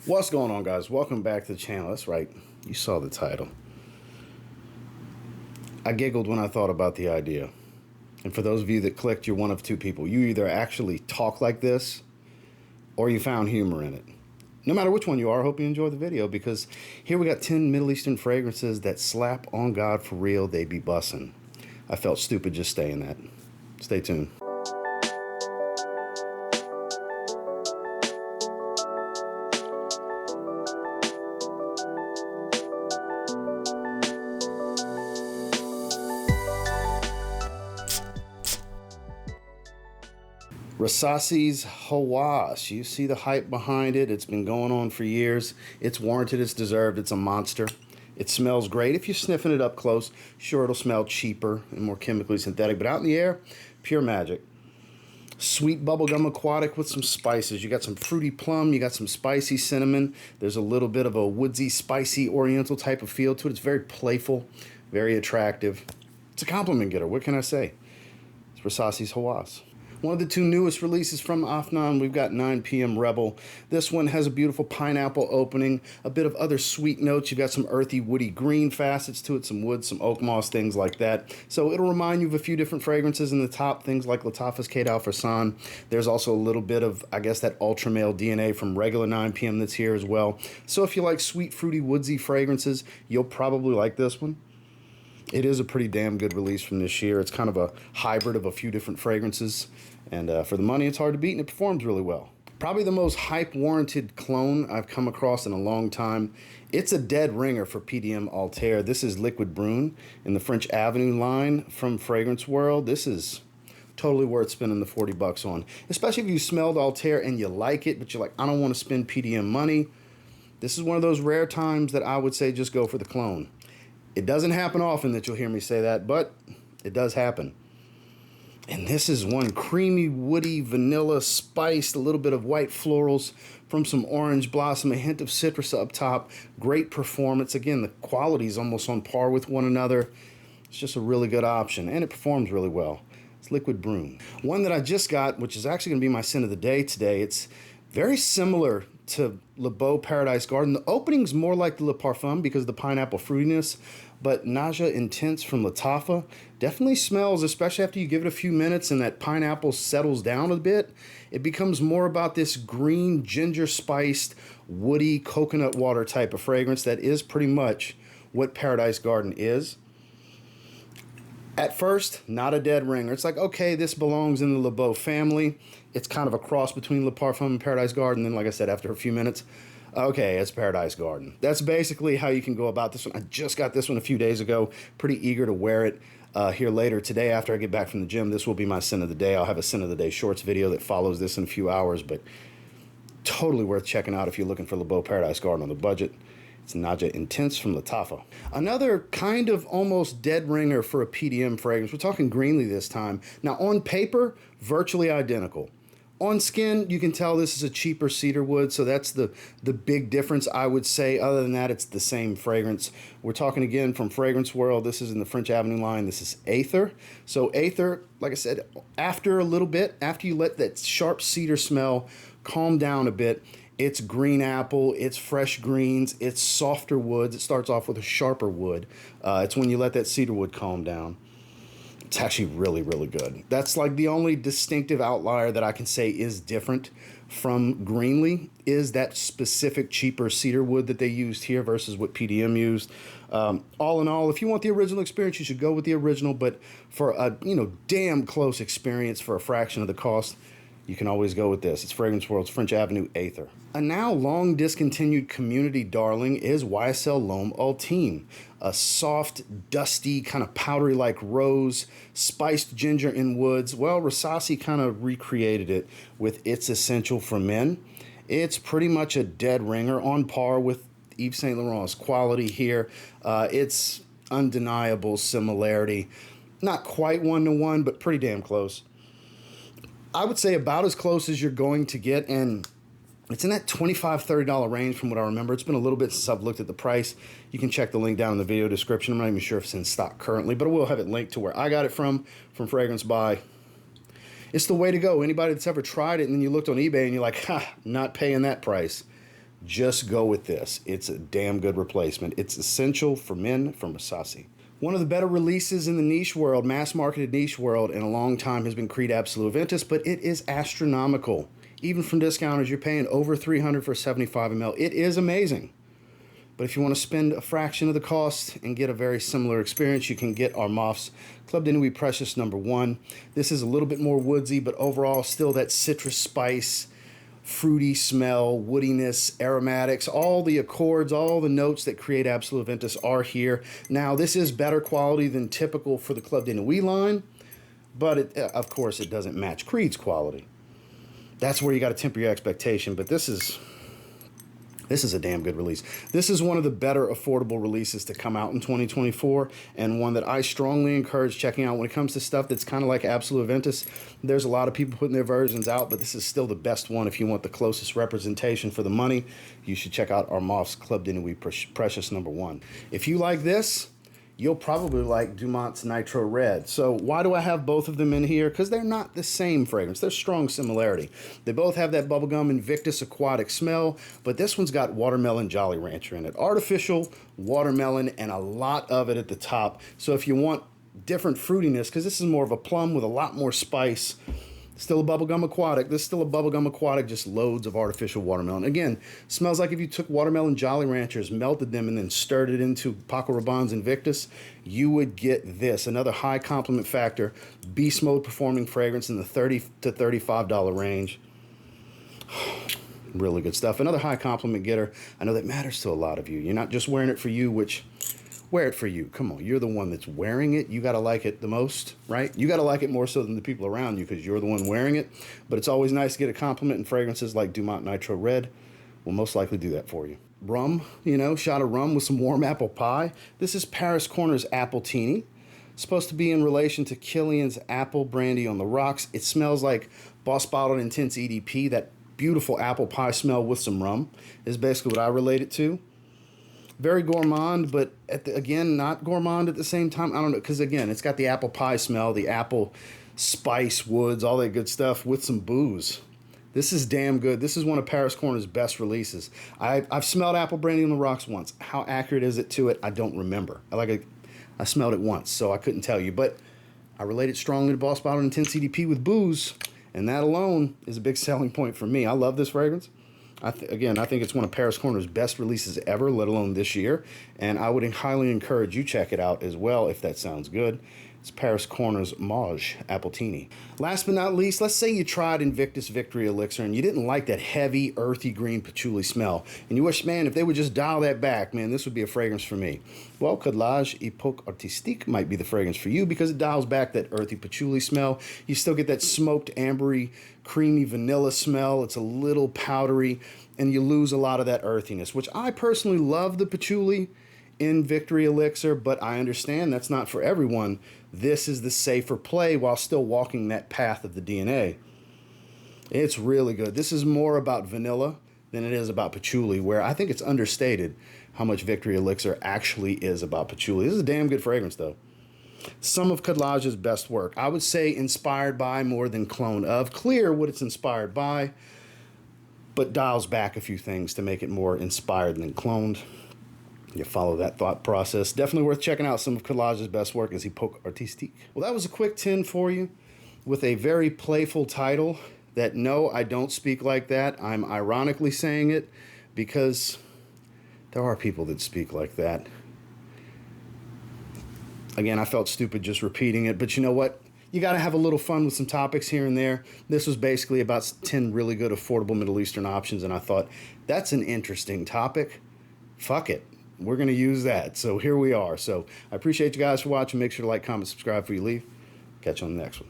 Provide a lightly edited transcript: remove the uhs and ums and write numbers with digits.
What's going on, guys? Welcome back to the channel. That's right, you saw the title. I giggled when I thought about the idea. And for those of you that clicked, you're one of two people. You either actually talk like this or you found humor in it. No matter which one you are, I hope you enjoy the video, because here we got 10 Middle Eastern fragrances that slap on God for real. They be bussin'. I felt stupid just saying that. Stay tuned. Rasasi Hawas. You see the hype behind it. It's been going on for years. It's warranted. It's deserved. It's a monster. It smells great. If you're sniffing it up close, sure, it'll smell cheaper and more chemically synthetic. But out in the air, pure magic. Sweet bubblegum aquatic with some spices. You got some fruity plum. You got some spicy cinnamon. There's a little bit of a woodsy, spicy, oriental type of feel to it. It's very playful, very attractive. It's a compliment getter. What can I say? It's Rasasi Hawas. One of the two newest releases from Afnan, we've got 9 PM Rebel. This one has a beautiful pineapple opening, a bit of other sweet notes. You've got some earthy, woody green facets to it, some wood, some oak moss, things like that. So it'll remind you of a few different fragrances in the top, things like Lattafa's Kate Alfarsan. There's also a little bit of, I guess, that ultra male DNA from regular 9 PM that's here as well. So if you like sweet, fruity, woodsy fragrances, you'll probably like this one. It is a pretty damn good release from this year. It's kind of a hybrid of a few different fragrances. And for the money, it's hard to beat, and it performs really well. Probably the most hype-warranted clone I've come across in a long time. It's a dead ringer for PDM Altair. This is Liquid Brun in the French Avenue line from Fragrance World. This is totally worth spending the 40 bucks on. Especially if you smelled Altair and you like it, but you're like, I don't want to spend PDM money. This is one of those rare times that I would say just go for the clone. It doesn't happen often that you'll hear me say that, but it does happen. And this is one creamy, woody, vanilla, spiced, a little bit of white florals from some orange blossom, a hint of citrus up top. Great performance. Again, the quality is almost on par with one another. It's just a really good option, and it performs really well. It's Liquid Brun. One that I just got, which is actually going to be my scent of the day today. It's very similar to Le Beau Paradise Garden. The opening's more like the Le Parfum because of the pineapple fruitiness, but Najdia Intense from Lattafa definitely smells, especially after you give it a few minutes and that pineapple settles down a bit. It becomes more about this green, ginger-spiced, woody, coconut water type of fragrance that is pretty much what Paradise Garden is. At first, not a dead ringer. It's like, okay, this belongs in the Le Beau family. It's kind of a cross between Le Parfum and Paradise Garden. And like I said, after a few minutes, okay, it's Paradise Garden. That's basically how you can go about this one. I just got this one a few days ago. Pretty eager to wear it here later today after I get back from the gym. This will be my scent of the day. I'll have a scent of the day shorts video that follows this in a few hours, but totally worth checking out if you're looking for Le Beau Paradise Garden on the budget. It's Najdia Intense from Lattafa. Another kind of almost dead ringer for a PDM fragrance. We're talking Greenly this time. Now on paper, virtually identical. On skin, you can tell this is a cheaper cedar wood, so that's the big difference, I would say. Other than that, it's the same fragrance. We're talking again from Fragrance World. This is in the French Avenue line. This is Aether. So Aether, like I said, after a little bit, after you let that sharp cedar smell calm down a bit, it's green apple, it's fresh greens, it's softer woods. It starts off with a sharper wood. It's when you let that cedar wood calm down. It's actually really, really good. That's like the only distinctive outlier that I can say is different from Greenly is that specific cheaper cedar wood that they used here versus what PDM used. All in all, if you want the original experience, you should go with the original, but for a damn close experience for a fraction of the cost, you can always go with this. It's Fragrance World's French Avenue Aether. A now long discontinued community darling is YSL L'Homme Ultime. A soft, dusty, kind of powdery like rose, spiced ginger and woods. Well, Rasasi kind of recreated it with It's Essential for Men. It's pretty much a dead ringer on par with Yves Saint Laurent's quality here. It's undeniable similarity. Not quite one-to-one, but pretty damn close. I would say about as close as you're going to get, and it's in that $25, $30 range from what I remember. It's been a little bit since I've looked at the price. You can check the link down in the video description. I'm not even sure if it's in stock currently, but I will have it linked to where I got it from Fragrance Buy. It's the way to go. Anybody that's ever tried it and then you looked on eBay and you're like, ha, not paying that price. just go with this. It's a damn good replacement. It's Essential for Men from Rasasi. One of the better releases in the niche world, mass marketed niche world, in a long time has been Creed Absolute Ventus, but it is astronomical. Even from discounters, you're paying over $300 for 75 ml. It is amazing. But if you want to spend a fraction of the cost and get a very similar experience, you can get Armaf's Club de Nuit Precious #1. This is a little bit more woodsy, but overall still that citrus spice, fruity smell, woodiness, aromatics, all the accords, all the notes that create Absolute Ventus are here. Now, this is better quality than typical for the Club de Nuit line, but of course it doesn't match Creed's quality. That's where you got to temper your expectation, but this is a damn good release. This is one of the better affordable releases to come out in 2024, and one that I strongly encourage checking out. When it comes to stuff that's kind of like Absolute Ventus, there's a lot of people putting their versions out, but this is still the best one. If you want the closest representation for the money, you should check out Armaf's Club de Nuit Precious #1. If you like this, you'll probably like Dumont's Nitro Red. So why do I have both of them in here? Because they're not the same fragrance. There's strong similarity. They both have that bubblegum Invictus aquatic smell, but this one's got watermelon Jolly Rancher in it. Artificial watermelon, and a lot of it at the top. So if you want different fruitiness, because this is more of a plum with a lot more spice, still a bubblegum aquatic. This is still a bubblegum aquatic, just loads of artificial watermelon. Again, smells like if you took watermelon Jolly Ranchers, melted them, and then stirred it into Paco Rabanne's Invictus, you would get this. Another high compliment factor, beast mode performing fragrance in the $30 to $35 range. Really good stuff. Another high compliment getter. I know that matters to a lot of you. You're not just wearing it for you, which... wear it for you. Come on, you're the one that's wearing it. You got to like it the most, right? You got to like it more so than the people around you because you're the one wearing it. But it's always nice to get a compliment, and fragrances like Dumont Nitro Red will most likely do that for you. Rum, shot of rum with some warm apple pie. This is Paris Corner's Appletini. Supposed to be in relation to Killian's Apple Brandy on the Rocks. It smells like Boss Bottled Intense EDP. That beautiful apple pie smell with some rum is basically what I relate it to. Very gourmand, but again, not gourmand at the same time. I don't know, because again, it's got the apple pie smell, the apple spice, woods, all that good stuff with some booze. This is damn good. This is one of Paris Corner's best releases. I've smelled Apple Brandy on the Rocks once. How accurate is it to it? I don't remember. I smelled it once, so I couldn't tell you. But I relate it strongly to Boss Bottled Intense CDP with booze, and that alone is a big selling point for me. I love this fragrance. Again, I think it's one of Paris Corner's best releases ever, let alone this year. And I would highly encourage you check it out as well if that sounds good. It's Paris Corner's Mawj Appletini. Last but not least, let's say you tried Invictus Victory Elixir and you didn't like that heavy, earthy green patchouli smell. And you wish, man, if they would just dial that back, man, this would be a fragrance for me. Well, Khadlaj Epoque Artistique might be the fragrance for you because it dials back that earthy patchouli smell. You still get that smoked, ambery, creamy vanilla smell. It's a little powdery, and you lose a lot of that earthiness, which I personally love the patchouli in Victory Elixir, but I understand that's not for everyone. This is the safer play while still walking that path of the DNA. It's really good. This is more about vanilla than it is about patchouli, where I think it's understated how much Victory Elixir actually is about patchouli. This is a damn good fragrance, though. Some of Khadlaj's best work. I would say inspired by more than clone of. Clear what it's inspired by, but dials back a few things to make it more inspired than cloned. You follow that thought process. Definitely worth checking out some of Khadlaj's best work as Epoque Artistique. Well, that was a quick 10 for you with a very playful title that, no, I don't speak like that. I'm ironically saying it because there are people that speak like that. Again, I felt stupid just repeating it, but you know what? You got to have a little fun with some topics here and there. This was basically about 10 really good affordable Middle Eastern options, and I thought, that's an interesting topic. Fuck it. We're going to use that. So here we are. So I appreciate you guys for watching. Make sure to like, comment, subscribe before you leave. Catch you on the next one.